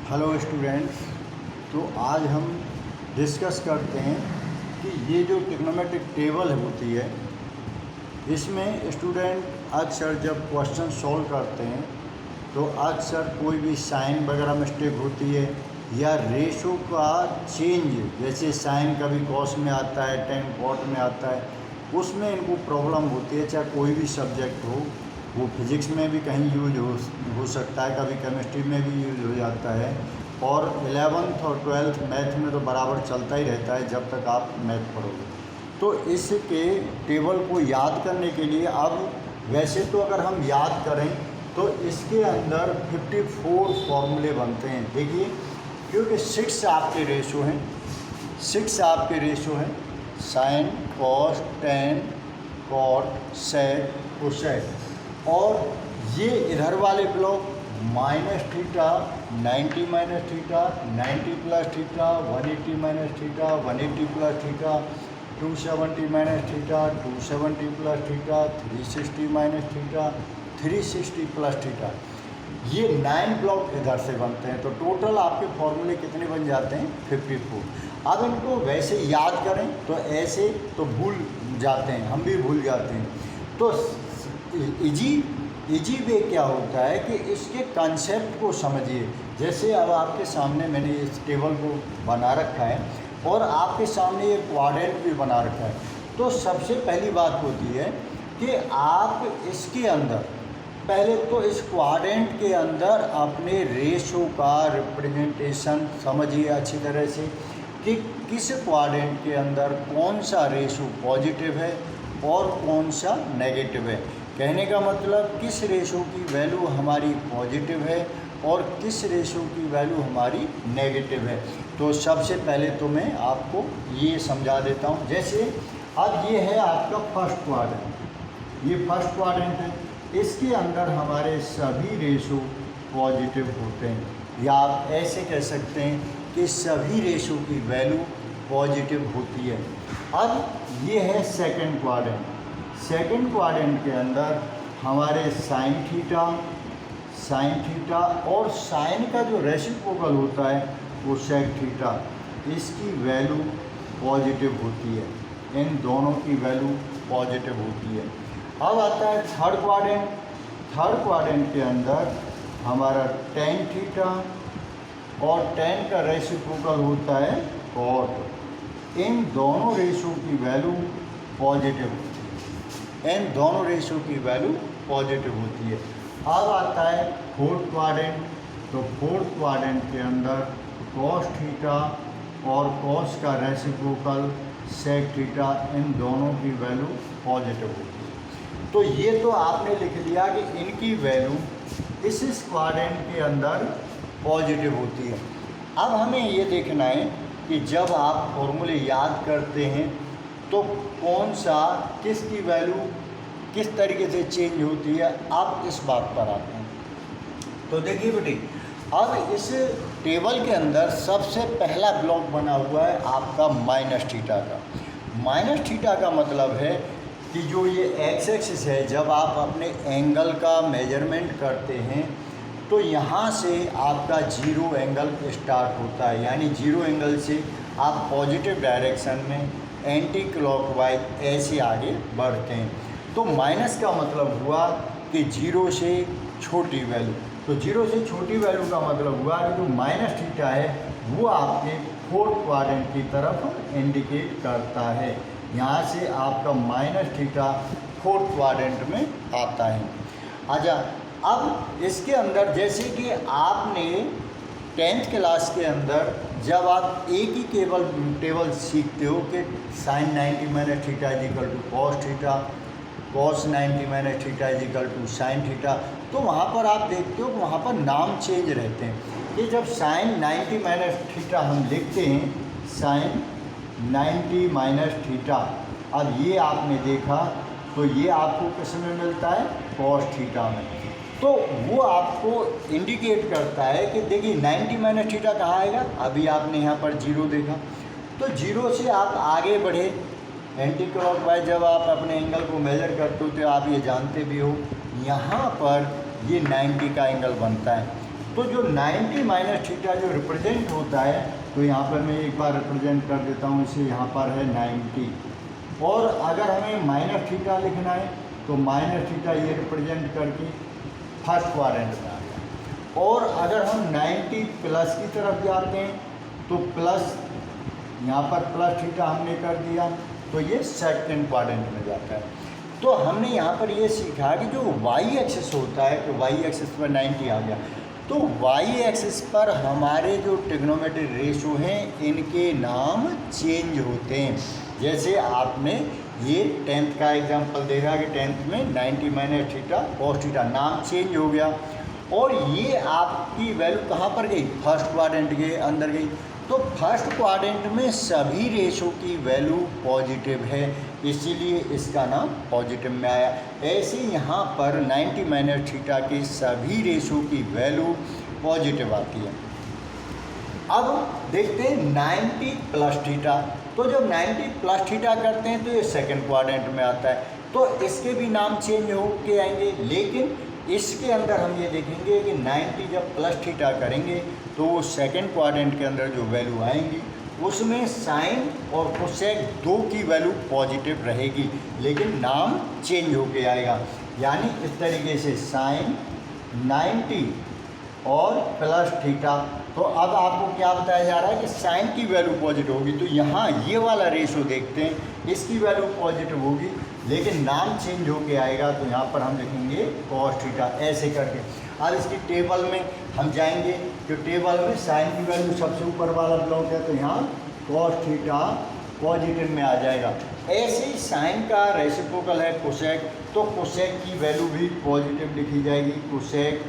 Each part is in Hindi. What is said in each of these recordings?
Hello students. तो आज हम डिस्कस करते हैं कि ये जो ट्रिग्नोमेट्रिक टेबल होती है इसमें स्टूडेंट अक्सर जब क्वेश्चन सॉल्व करते हैं तो अक्सर कोई भी साइन वगैरह मिस्टेक होती है या रेशो का चेंज, जैसे साइन कभी कॉस में आता है, टेन कॉट में आता है, उसमें इनको प्रॉब्लम होती है। चाहे कोई भी सब्जेक्ट हो, वो फिज़िक्स में भी कहीं यूज हो सकता है, कभी केमिस्ट्री में भी यूज हो जाता है, और 11th और 12th मैथ में तो बराबर चलता ही रहता है जब तक आप मैथ पढ़ोगे। तो इसके टेबल को याद करने के लिए, अब वैसे तो अगर हम याद करें तो इसके अंदर 54 फॉर्मूले बनते हैं। देखिए, क्योंकि 6 आपके रेशो हैं, 6 आपके रेशो हैं, साइन, कॉस, टेन, कॉट, सेक, कोसेक, और ये इधर वाले block minus theta, 90 minus theta, 90 plus theta, 180 minus theta, 180 plus theta, 270 minus theta, 270 plus theta, 360 minus theta, 360 plus theta, ये 9 ब्लॉक इधर से बनते हैं। तो टोटल आपके फॉर्मूले कितने बन जाते हैं? 54। अब इनको वैसे याद करें तो ऐसे तो भूल जाते हैं, हम भी भूल जाते हैं। तो इजी वे क्या होता है कि इसके कंसेप्ट को समझिए। जैसे अब आपके सामने मैंने इस टेबल को बना रखा है और आपके सामने ये क्वाड्रेंट भी बना रखा है। तो सबसे पहली बात होती है कि आप इसके अंदर पहले तो इस क्वाड्रेंट के अंदर अपने रेशो का रिप्रेजेंटेशन समझिए अच्छी तरह से कि किस क्वाड्रेंट के अंदर कौन सा रेशो पॉजिटिव है और कौन सा नेगेटिव है। कहने का मतलब किस रेशो की वैल्यू हमारी पॉजिटिव है और किस रेशो की वैल्यू हमारी नेगेटिव है। तो सबसे पहले तो मैं आपको ये समझा देता हूँ। जैसे अब ये है आपका फर्स्ट क्वाड्रेंट, ये फर्स्ट क्वाड्रेंट है, इसके अंदर हमारे सभी रेशो पॉजिटिव होते हैं, या आप ऐसे कह सकते हैं कि सभी रेशो की वैल्यू पॉजिटिव होती है। अब ये है सेकंड क्वाड्रेंट। सेकंड क्वाड्रेंट के अंदर हमारे साइन थीटा और साइन का जो रेसिप्रोकल होता है वो सेक थीटा, इसकी वैल्यू पॉजिटिव होती है, इन दोनों की वैल्यू पॉजिटिव होती है। अब आता है थर्ड क्वाड्रेंट। थर्ड क्वाड्रेंट के अंदर हमारा टेन थीटा और टेन का रेसिप्रोकल होता है कॉट, इन दोनों रेशो की वैल्यू पॉजिटिव होती है, इन दोनों रेशो की वैल्यू पॉजिटिव होती है। अब आता है फोर्थ क्वाड्रेंट। तो फोर्थ क्वाड्रेंट के अंदर कॉस थीटा और कॉस का रेसिप्रोकल सेक थीटा, इन दोनों की वैल्यू पॉजिटिव होती है। तो ये तो आपने लिख लिया कि इनकी वैल्यू इस क्वाड्रेंट के अंदर पॉजिटिव होती है। अब हमें ये देखना है कि जब आप फॉर्मूले याद करते हैं तो कौन सा किसकी वैल्यू किस तरीके से चेंज होती है। अब इस बात पर आते हैं। तो देखिए बेटे, अब इस टेबल के अंदर सबसे पहला ब्लॉक बना हुआ है आपका माइनस थीटा का। माइनस थीटा का मतलब है कि जो ये एक्स एक्सिस है, जब आप अपने एंगल का मेजरमेंट करते हैं तो यहाँ से आपका जीरो एंगल स्टार्ट होता है, यानी जीरो एंगल से आप पॉजिटिव डायरेक्शन में एंटी क्लॉकवाइज ऐसे आगे बढ़ते हैं। तो माइनस का मतलब हुआ कि जीरो से छोटी वैल्यू। तो जीरो से छोटी वैल्यू का मतलब हुआ कि जो माइनस थीटा है वो आपके फोर्थ क्वाड्रेंट की तरफ इंडिकेट करता है। यहाँ से आपका माइनस थीटा फोर्थ क्वाड्रेंट में आता है। अच्छा, अब इसके अंदर जैसे कि आपने 10th क्लास के अंदर जब आप एक ही टेबल सीखते हो कि sine 90 minus theta is equal to cos theta, cos 90 minus theta is equal to sine theta, तो वहाँ पर आप देखते हो वहाँ पर नाम चेंज रहते हैं कि जब साइन 90 माइनस थीटा हम लिखते हैं, साइन 90 माइनस थीटा, अब ये आपने देखा तो ये आपको किस में मिलता है? कॉस थीटा में। तो वो आपको इंडिकेट करता है कि देखिए 90 माइनस थीटा कहाँ आएगा। अभी आपने यहाँ पर जीरो देखा, तो जीरो से आप आगे बढ़े एंटी क्लॉकवाइज। जब आप अपने एंगल को मेजर करते हो तो आप ये जानते भी हो यहाँ पर ये 90 का एंगल बनता है। तो जो 90 माइनस थीटा जो रिप्रेजेंट होता है, तो यहाँ पर मैं एक बार रिप्रेजेंट कर देता हूँ इसे, यहाँ पर है 90, और अगर हमें माइनस थीटा लिखना है तो माइनस थीटा ये रिप्रेजेंट करके फर्स्ट क्वाड्रेंट में आ गया। और अगर हम 90 प्लस की तरफ जाते हैं तो प्लस, यहाँ पर प्लस थीटा हमने कर दिया तो ये सेकंड क्वाड्रेंट में जाता है। तो हमने यहाँ पर ये सीखा कि जो वाई एक्सिस होता है, तो वाई एक्सिस पर 90 आ गया, तो वाई एक्सिस पर हमारे जो ट्रिग्नोमेट्रिक रेशो हैं इनके नाम चेंज होते हैं। जैसे आपने ये 10th का एग्जांपल देखा कि 10th में 90 माइनस थीटा कॉस थीटा, नाम चेंज हो गया, और ये आपकी वैल्यू कहाँ पर गई, फर्स्ट क्वाड्रेंट के अंदर गई। तो फर्स्ट क्वाड्रेंट में सभी रेशो की वैल्यू पॉजिटिव है, इसीलिए इसका नाम पॉजिटिव में आया। ऐसे यहाँ पर 90 माइनस थीटा के सभी रेशो की वैल्यू पॉजिटिव आती है। अब देखते हैं 90 प्लस थीटा, तो जब 90 प्लस थीटा करते हैं तो ये सेकंड क्वाड्रेंट में आता है, तो इसके भी नाम चेंज हो के आएंगे। लेकिन इसके अंदर हम ये देखेंगे कि 90 जब प्लस थीटा करेंगे तो वो सेकंड क्वाड्रेंट के अंदर जो वैल्यू आएंगी उसमें साइन और कोसेक दो की वैल्यू पॉजिटिव रहेगी, लेकिन नाम चेंज होके आएगा। यानी इस तरीके से साइन 90 और प्लस थीटा, तो अब आपको क्या बताया जा रहा है कि साइन की वैल्यू पॉजिटिव होगी, तो यहाँ ये वाला रेशो देखते हैं, इसकी वैल्यू पॉजिटिव होगी लेकिन नाम चेंज होके आएगा, तो यहाँ पर हम लिखेंगे कॉस थीटा, ऐसे करके। अब इसकी टेबल में हम जाएंगे, तो टेबल में साइन की वैल्यू सबसे ऊपर वाला ब्लॉक है, तो यहाँ कॉस थीटा पॉजिटिव में आ जाएगा। ऐसे ही साइन का रेसिप्रोकल है कोसेक, तो कोसेक की वैल्यू भी पॉजिटिव लिखी जाएगी, कोसेक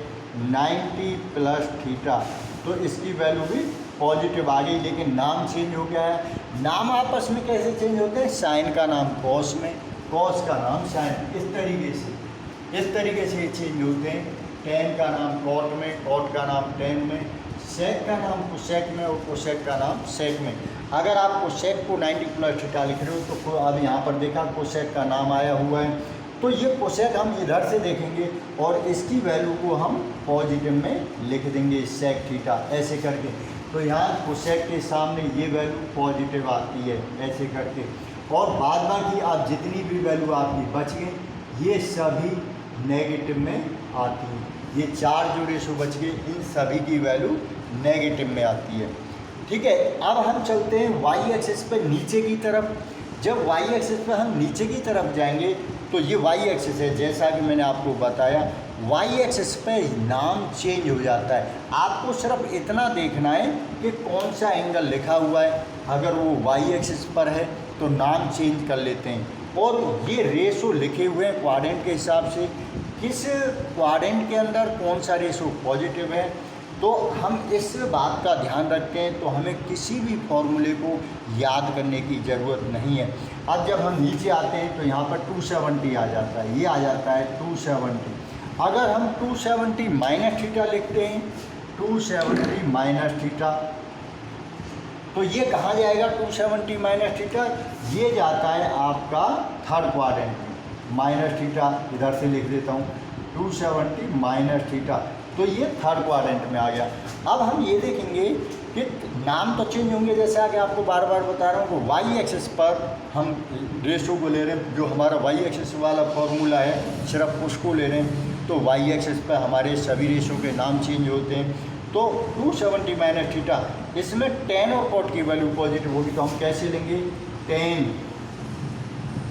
90 प्लस थीटा, तो इसकी वैल्यू भी पॉजिटिव आ गई, लेकिन नाम चेंज हो गया है। नाम आपस में कैसे चेंज होते हैं, साइन का नाम कॉस में, कॉस का नाम साइन, इस तरीके से चेंज होते हैं। टेन का नाम कॉट में, कॉट का नाम टेन में, सेक का नाम कोसेक में और कोसेक का नाम सेक में। अगर आप कोसेक को 90 प्लस थीटा लिख रहे हो तो अब यहाँ पर देखा कोसेक का नाम आया हुआ है, तो ये कोसेक हम इधर से देखेंगे और इसकी वैल्यू को हम पॉजिटिव में लिख देंगे सेक थीटा, ऐसे करके। तो यहाँ कोसेक के सामने ये वैल्यू पॉजिटिव आती है, ऐसे करके। और बाद बाकी आप जितनी भी वैल्यू आपकी बच गई ये सभी नेगेटिव में आती है। ये चार जो रेशो बच गए इन सभी की वैल्यू नेगेटिव में आती है। ठीक है, अब हम चलते हैं वाई एक्सिस पर नीचे की तरफ। जब वाई एक्सिस पर हम नीचे की तरफ जाएंगे तो ये वाई एक्सिस है, जैसा कि मैंने आपको बताया वाई एक्सिस पे नाम चेंज हो जाता है। आपको सिर्फ इतना देखना है कि कौन सा एंगल लिखा हुआ है, अगर वो वाई एक्सिस पर है तो नाम चेंज कर लेते हैं। और ये रेशो लिखे हुए हैं क्वाड्रेंट के हिसाब से, किस क्वाड्रेंट के अंदर कौन सा रेशो पॉजिटिव है, तो हम इस बात का ध्यान रखते हैं, तो हमें किसी भी फॉर्मूले को याद करने की ज़रूरत नहीं है। अब जब हम नीचे आते हैं तो यहाँ पर 270 आ जाता है, ये आ जाता है 270। अगर हम 270 माइनस थीटा लिखते हैं, 270 माइनस थीटा, तो ये कहाँ जाएगा 270 माइनस थीटा, ये जाता है आपका थर्ड क्वाड्रेंट में। माइनस थीटा इधर से लिख देता हूँ, 270 माइनस थीटा, तो ये थर्ड क्वाड्रेंट में आ गया। अब हम ये देखेंगे कि नाम तो चेंज होंगे, जैसा कि आपको बार बार बता रहा हूँ कि वाई एक्सिस पर हम रेशो को ले रहे हैं, जो हमारा वाई एक्सिस वाला फॉर्मूला है सिर्फ उसको ले रहे हैं, तो वाई एक्सिस पर हमारे सभी रेशो के नाम चेंज होते हैं। तो 270 माइनस थीटा, इसमें टेन और कॉट की वैल्यू पॉजिटिव होगी, तो हम कैसे लेंगे, ten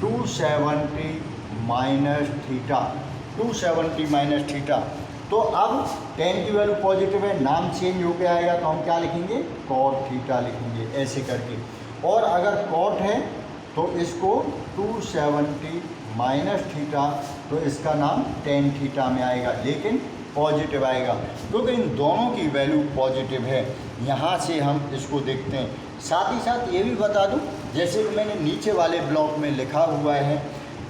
270 minus theta, 270 minus theta. तो अब टेन की वैल्यू पॉजिटिव है, नाम चेंज होकर आएगा, तो हम क्या लिखेंगे, कॉट थीटा लिखेंगे, ऐसे करके। और अगर कॉट है तो इसको 270 माइनस थीटा, तो इसका नाम टेन थीटा में आएगा, लेकिन पॉजिटिव आएगा, क्योंकि इन दोनों की वैल्यू पॉजिटिव है। यहाँ से हम इसको देखते हैं। साथ ही साथ ये भी बता दूँ, जैसे कि मैंने नीचे वाले ब्लॉक में लिखा हुआ है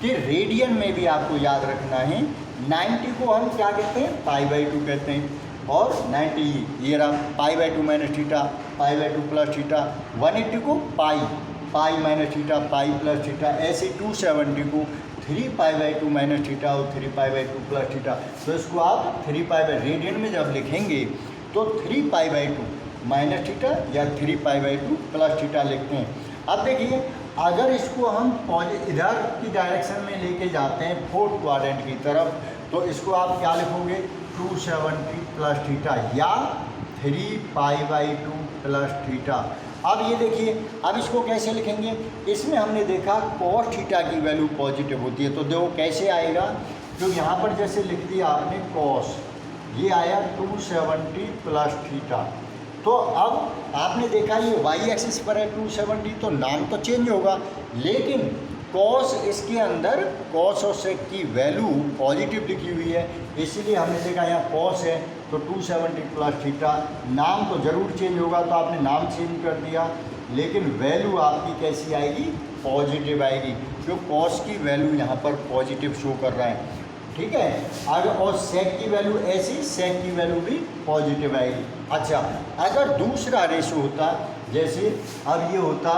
कि रेडियन में भी आपको याद रखना है, 90 को हम क्या कहते हैं, π/2 कहते हैं, और 90 ये रहा π/2 माइनस थीटा, π/2 प्लस थीटा, 180 को pi minus theta, pi plus theta, ऐसे 270 को 3π/2 माइनस थीटा और 3π/2 प्लस थीटा। तो इसको आप 3π रेडियन में जब लिखेंगे तो 3π/2 माइनस थीटा या 3π/2 प्लस थीटा लिखते हैं। अब देखिए अगर इसको हम इधर की डायरेक्शन में लेके जाते हैं फोर्थ क्वाड्रेंट की तरफ, तो इसको आप क्या लिखोगे 270 प्लस थीटा या 3π/2 प्लस थीटा। अब ये देखिए अब इसको कैसे लिखेंगे, इसमें हमने देखा cos थीटा की वैल्यू पॉजिटिव होती है, तो देखो कैसे आएगा, तो यहाँ पर जैसे लिख दिया आपने cos, ये आया 270 प्लस थीटा। तो अब आपने देखा ये y एक्सिस पर है 270, तो नाम तो चेंज होगा, लेकिन cos इसके अंदर cos और sec की वैल्यू पॉजिटिव लिखी हुई है, इसीलिए हमने देखा यहाँ cos है तो 270 प्लस थीटा। नाम तो ज़रूर चेंज होगा, तो आपने नाम चेंज कर दिया, लेकिन वैल्यू आपकी कैसी आएगी, पॉजिटिव आएगी, क्योंकि cos की वैल्यू यहाँ पर पॉजिटिव शो कर रहा है, ठीक है। अगर और sec की वैल्यू ऐसी, sec की वैल्यू भी पॉजिटिव आएगी। अच्छा, अगर दूसरा रेशो होता, जैसे अब ये होता,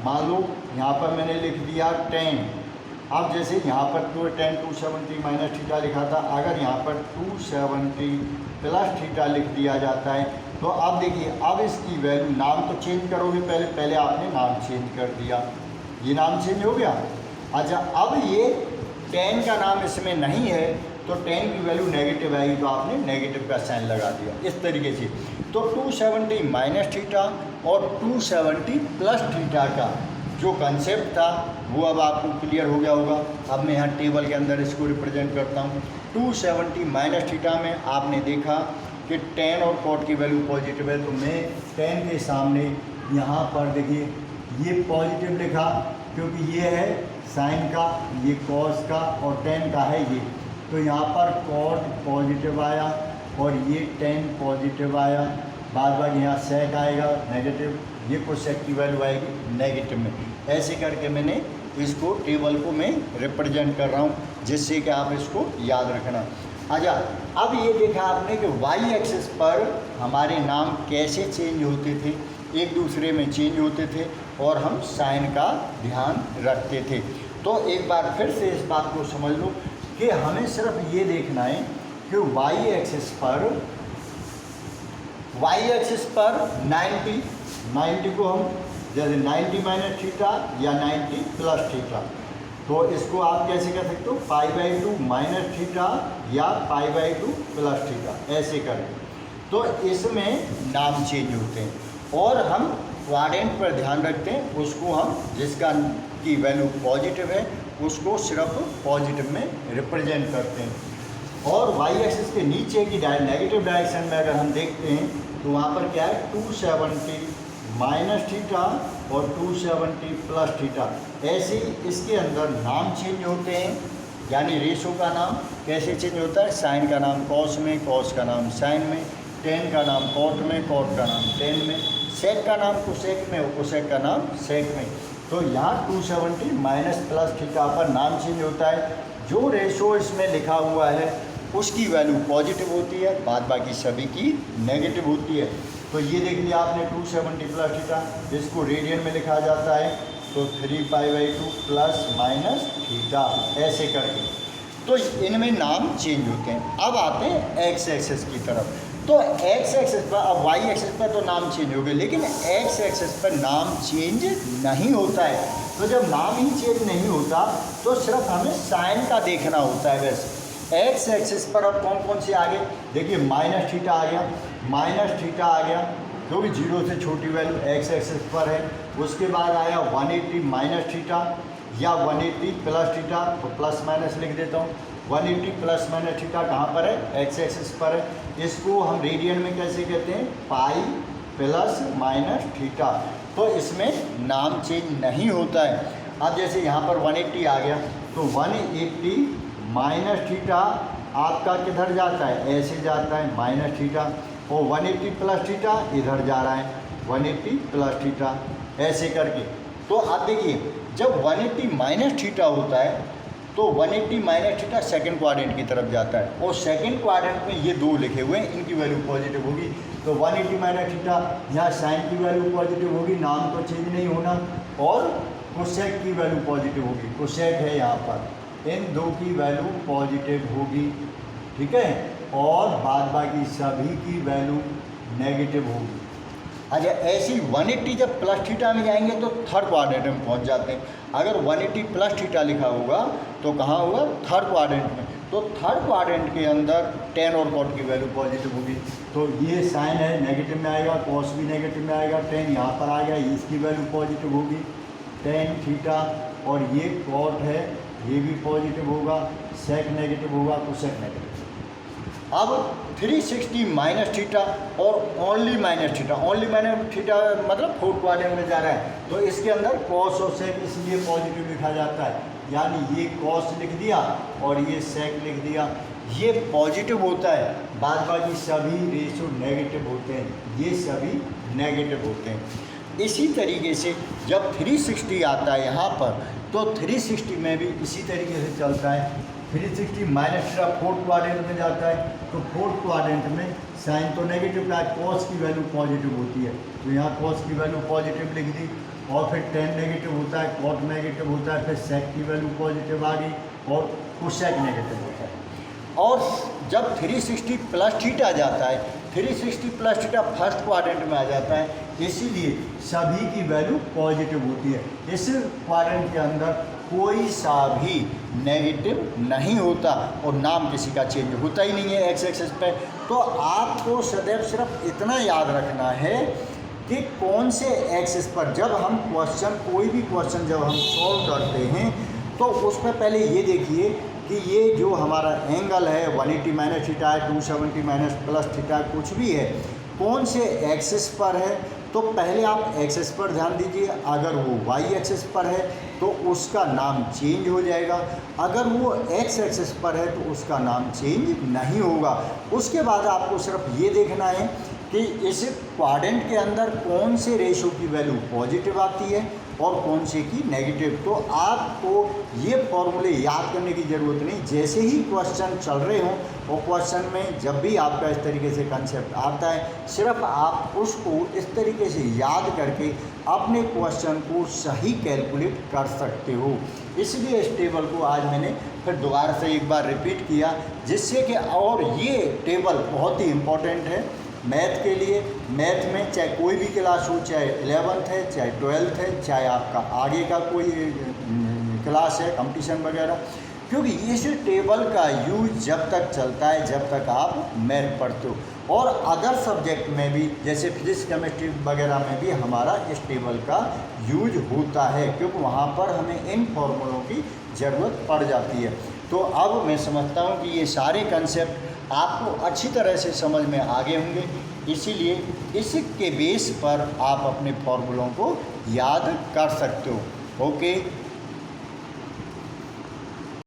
मान लो यहाँ पर मैंने लिख दिया 10, अब जैसे यहाँ पर तो 10 270 माइनस थीटा लिखा था, अगर यहाँ पर 270 प्लस थीटा लिख दिया जाता है, तो अब देखिए अब इसकी वैल्यू, नाम तो चेंज करोगे, पहले आपने नाम चेंज कर दिया, ये नाम चेंज हो गया। अच्छा, अब ये 10 का नाम इसमें नहीं है, तो 10 की वैल्यू नेगेटिव आएगी, तो आपने नेगेटिव का साइन लगा दिया इस तरीके से। तो 270 माइनस थीटा और 270 प्लस थीटा का जो कंसेप्ट था वो अब आपको क्लियर हो गया होगा। अब मैं यहाँ टेबल के अंदर इसको रिप्रेजेंट करता हूँ। 270 माइनस थीटा में आपने देखा कि 10 और cot की वैल्यू पॉजिटिव है, तो मैं 10 के सामने यहाँ पर देखिए ये पॉजिटिव लिखा, क्योंकि ये है साइन का, ये cos का, और 10 का है ये, तो यहाँ पर cot पॉजिटिव आया और ये 10 पॉजिटिव आया, बाद बाकी यहाँ sec आएगा नेगेटिव, ये कुछ sec की वैल्यू आएगी नेगेटिव में। ऐसे करके मैंने इसको टेबल को मैं रिप्रेजेंट कर रहा हूँ, जिससे कि आप इसको याद रखना। अच्छा, अब ये देखा आपने कि y एक्सिस पर हमारे नाम कैसे चेंज होते थे, एक दूसरे में चेंज होते थे और हम साइन का ध्यान रखते थे। तो एक बार फिर से इस बात को समझ लो कि हमें सिर्फ ये देखना है कि y एक्सिस पर 90 को हम जैसे 90 माइनस थीटा या 90 प्लस थीटा, तो इसको आप कैसे कर सकते हो, π/2 माइनस थीटा या π/2 प्लस थीटा, ऐसे करें। तो इसमें नाम चेंज होते हैं और हम क्वाड्रेंट पर ध्यान रखते हैं, उसको हम जिसका की वैल्यू पॉजिटिव है उसको सिर्फ पॉजिटिव में रिप्रेजेंट करते हैं। और y एक्सिस के नीचे की नेगेटिव डायरेक्शन में अगर हम देखते हैं तो वहाँ पर क्या है, 270 माइनस थीटा और 270 प्लस थीटा, ऐसे इसके अंदर नाम चेंज होते हैं, यानी रेशो का नाम कैसे चेंज होता है, साइन का नाम cos में, cos का नाम साइन में, 10 का नाम cot में, cot का नाम 10 में, sec का नाम cosec में, cosec का नाम sec में। तो यहाँ 270 माइनस प्लस थीटा पर नाम चेंज होता है, जो रेशो इसमें लिखा हुआ है उसकी वैल्यू पॉजिटिव होती है, बाद बाकी सभी की नेगेटिव होती है। तो ये देख लिया आपने 270 प्लस थीटा, इसको रेडियन में लिखा जाता है, तो 3π/2 प्लस माइनस थीटा, ऐसे करके। तो इनमें नाम चेंज होते हैं। अब आते हैं एक्स एक्सिस की तरफ, तो एक्स एक्सिस पर, अब वाई एक्सिस पर तो नाम चेंज हो गए, लेकिन एक्स एक्सिस पर नाम चेंज नहीं होता है। तो जब नाम ही चेंज नहीं होता तो सिर्फ हमें साइन का देखना होता है। वैसे एक्स एक्सिस पर अब कौन कौन से आ गए, देखिए माइनस थीटा आ गया, माइनस थीटा आ गया, जो भी 0 से छोटी वैल्यू एक्स एक्सिस पर है। उसके बाद आया 180 माइनस थीटा या 180 प्लस थीटा, तो प्लस माइनस लिख देता हूँ। 180 प्लस माइनस थीटा कहाँ पर है, एक्स एक्सिस पर है। इसको हम रेडियन में कैसे कहते हैं, पाई प्लस माइनस थीटा। तो इसमें नाम चेंज नहीं होता है। अब जैसे यहाँ पर 180 आ गया, तो 180 माइनस थीटा आपका किधर जाता है, ऐसे जाता है माइनस थीटा, और 180 प्लस थीटा इधर जा रहा है 180 प्लस थीटा, ऐसे करके। तो आप देखिए जब 180 माइनस थीटा होता है तो 180 माइनस थीटा सेकंड क्वाड्रेंट की तरफ जाता है, और सेकंड क्वाड्रेंट में ये दो लिखे हुए हैं, इनकी वैल्यू पॉजिटिव होगी। तो 180 माइनस थीटा, यहाँ साइन की वैल्यू पॉजिटिव होगी, नाम तो चेंज नहीं होना, और कोसेक की वैल्यू पॉजिटिव होगी, कोसेक है यहाँ पर, इन दो की वैल्यू पॉजिटिव होगी, ठीक है। और बाद बाकी सभी की वैल्यू नेगेटिव होगी। अच्छा, ऐसे ही 180 जब प्लस थीटा में जाएंगे तो थर्ड क्वाड्रेंट में पहुंच जाते हैं। अगर 180 प्लस थीटा लिखा होगा तो कहाँ होगा? थर्ड क्वाड्रेंट में। तो थर्ड क्वाड्रेंट के अंदर टेन और कॉट की वैल्यू पॉजिटिव होगी। तो ये साइन है नेगेटिव में आएगा, कॉस भी नेगेटिव में आएगा, टेन यहाँ पर आ गया, इसकी वैल्यू पॉजिटिव होगी टेन थीटा, और ये कॉट है ये भी पॉजिटिव होगा, सेक नेगेटिव होगा, कोसेक नेगेटिव। अब 360 माइनस थीटा और only minus theta, only minus theta मतलब फोर्थ क्वाड्रेंट में जा रहा है, तो इसके अंदर कॉस और सेक इसलिए पॉजिटिव लिखा जाता है, यानी ये कॉस लिख दिया और ये सेक लिख दिया, ये पॉजिटिव होता है, बाद बाकी सभी रेशो नेगेटिव होते हैं, ये सभी नेगेटिव होते हैं। इसी तरीके से जब 360 आता है यहाँ पर, तो 360 में भी इसी तरीके से चलता है। 360 माइनस थीटा फोर्थ क्वाड्रेंट में जाता है, तो फोर्थ क्वाड्रेंट में साइन तो नेगेटिव का, कॉस की वैल्यू पॉजिटिव होती है, तो यहाँ कॉस की वैल्यू पॉजिटिव लिख दी, और फिर टेन नेगेटिव होता है, कॉट नेगेटिव होता है, फिर सेक की वैल्यू पॉजिटिव आ गई और कोसेक नेगेटिव होता है। और जब 360 प्लस थीटा जाता है, 360 प्लस थीटा फर्स्ट क्वाड्रेंट में आ जाता है, इसीलिए सभी की वैल्यू पॉजिटिव होती है। इस क्वाड्रेंट के अंदर कोई सा भी नेगेटिव नहीं होता और नाम किसी का चेंज होता ही नहीं है एक्स एक्सिस पे। तो आपको सदैव सिर्फ इतना याद रखना है कि कौन से एक्सिस पर जब हम क्वेश्चन, कोई भी क्वेश्चन जब हम सॉल्व करते हैं, तो उस पर पहले ये देखिए कि ये जो हमारा एंगल है 180 माइनस थीटा है, 270 माइनस प्लस थीटा, कुछ भी है, कौन से एक्सिस पर है। तो पहले आप एक्सिस पर ध्यान दीजिए, अगर वो वाई एक्सिस पर है तो उसका नाम चेंज हो जाएगा, अगर वो एक्स एक्सिस पर है तो उसका नाम चेंज नहीं होगा। उसके बाद आपको सिर्फ ये देखना है कि इस क्वाड्रेंट के अंदर कौन से रेशो की वैल्यू पॉजिटिव आती है और कौन से की नेगेटिव। तो आपको ये फॉर्मूले याद करने की ज़रूरत नहीं, जैसे ही क्वेश्चन चल रहे हों और क्वेश्चन में जब भी आपका इस तरीके से कंसेप्ट आता है, सिर्फ आप उसको इस तरीके से याद करके अपने क्वेश्चन को सही कैलकुलेट कर सकते हो। इसलिए इस टेबल को आज मैंने फिर दोबारा से एक बार रिपीट किया, जिससे कि, और ये टेबल बहुत ही इम्पोर्टेंट है मैथ के लिए। मैथ में चाहे कोई भी क्लास हो, चाहे 11th है, चाहे 12th है, चाहे आपका आगे का कोई क्लास है कंपटीशन वगैरह, क्योंकि इस टेबल का यूज जब तक चलता है जब तक आप मैथ पढ़ते हो, और अदर सब्जेक्ट में भी जैसे फिजिक्स केमिस्ट्री वगैरह में भी हमारा इस टेबल का यूज होता है, क्योंकि वहाँ पर हमें इन फॉर्मूलों की ज़रूरत पड़ जाती है। तो अब मैं समझता हूँ कि ये सारे कंसेप्ट आपको अच्छी तरह से समझ में आ गए होंगे, इसीलिए इसके बेस पर आप अपने फॉर्मूलों को याद कर सकते हो। ओके।